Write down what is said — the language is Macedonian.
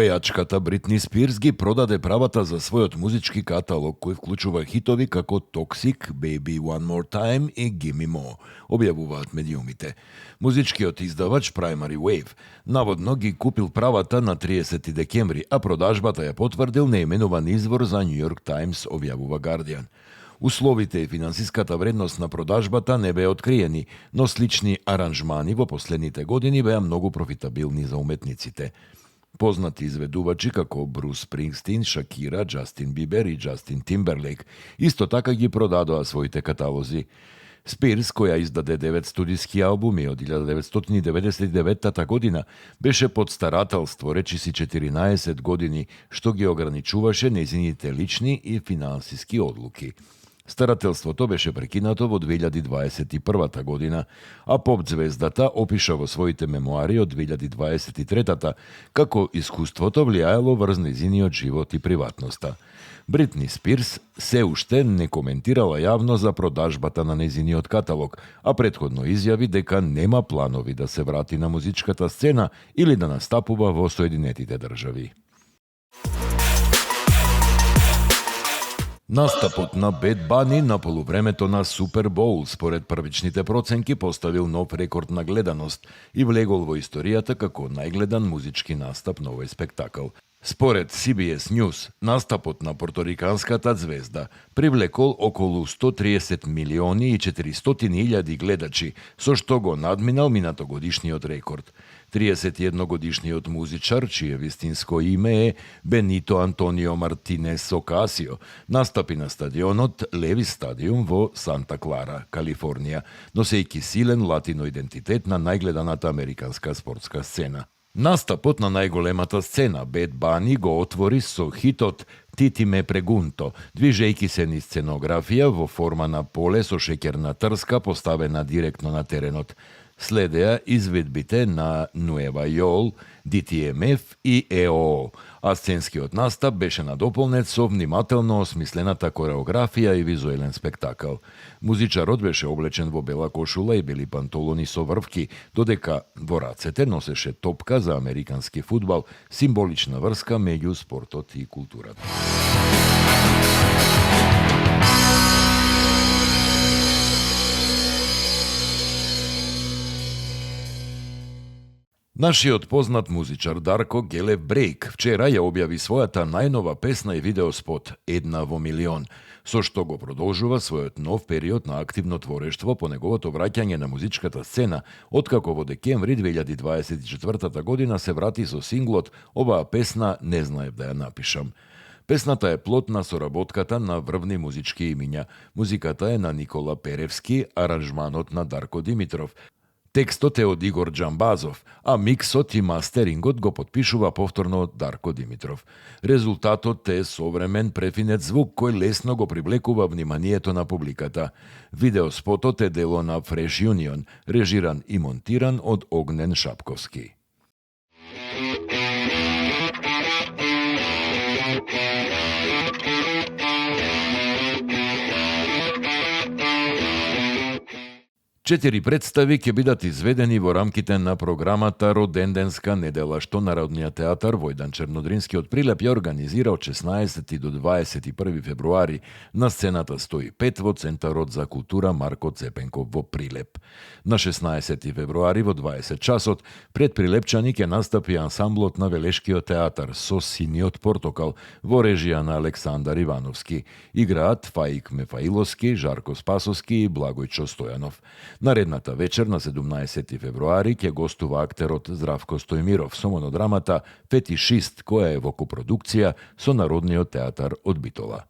Пејачката Бритни Спирс ги продаде правата за својот музички каталог, кој вклучува хитови како Toxic, Baby One More Time и Gimme More, објавуваат медиумите. Музичкиот издавач Primary Wave наводно ги купил правата на 30 декември, а продажбата ја потврдил неименуван извор за New York Times, објавува Guardian. Условите и финансиската вредност на продажбата не беа откриени, но слични аранжмани во последните години беа многу профитабилни за уметниците. Познати изведувачи како Брус Спрингстин, Шакира, Џастин Бибер и Џастин Тимберлейк исто така ги продадоа своите каталози. Спирс, која издаде 9 студиски албуми од 1999 година, беше под старателство речиси 14 години, што ги ограничуваше нејзините лични и финансиски одлуки. Старателството беше прекинато во 2021 година, а поп-звездата опиша во своите мемуари од 2023 како искуството влијаело врз нејзиниот живот и приватноста. Бритни Спирс се уште не коментирала јавно за продажбата на нејзиниот каталог, а претходно изјави дека нема планови да се врати на музичката сцена или да настапува во Соединетите држави. Настапот на Бед Бани на полувремето на Супер Боул според првичните проценки поставил нов рекорд на гледаност и влегол во историјата како најгледан музички настап на овој спектакл. Според CBS News, настапот на порториканската звезда привлекол околу 130 милиони и 400 илјади гледачи, со што го надминал минатогодишниот рекорд. 31-годишниот музичар, чие вистинско име е Бенито Антонио Мартинес Окасио, настапи на стадионот Леви стадиум во Санта Клара, Калифорнија, носејќи силен латино идентитет на најгледаната американска спортска сцена. Настапот на најголемата сцена Бед Бани го отвори со хитот Тити ме прегунто, движејќи се низ сценографија во форма на поле со шеќерна трска поставена директно на теренот. Следеа изведбите на Нуева Йол, DTMF и ЕОО, а сценскиот настап беше надополнет со внимателно осмислената кореографија и визуелен спектакл. Музичарот беше облечен во бела кошула и бели пантолони со врвки, додека во рацете носеше топка за американски фудбал, символична врска меѓу спортот и културата. Нашиот познат музичар Дарко Гелев Брейк вчера ја објави својата најнова песна и видеоспот «Една во милион», со што го продолжува својот нов период на активно творештво по неговото враќање на музичката сцена, откако во декември 2024 година се врати со синглот «Оваа песна не знаев да ја напишам». Песната е плод на соработката на врвни музички имиња. Музиката е на Никола Перевски, аранжманот на Дарко Димитров. Текстот е од Игор Џамбазов, а миксот и мастерингот го потпишува повторно Дарко Димитров. Резултатот е современ префинет звук кој лесно го привлекува вниманието на публиката. Видеоспотот е дело на Fresh Union, режиран и монтиран од Огнен Шапковски. Четири представи ќе бидат изведени во рамките на програмата Роденденска недела, што Народниот театар Војдан Чернодрински од Прилеп ја организира од 16 до 21 февруари на сцената 105 во Центарот за култура Марко Цепенков во Прилеп. На 16 февруари во 20 часот пред прилепчани ќе настапи ансамблот на Велешкиот театар со Синиот портокал во режија на Александар Ивановски. Играат Фаик Мефаиловски, Жарко Спасовски и Благојчо Стојанов. Наредната вечер на 17 февруари ќе гостува актерот Здравко Стојмиров со монодрамата Фетишист, која е во копродукција со Народниот театар од Битола.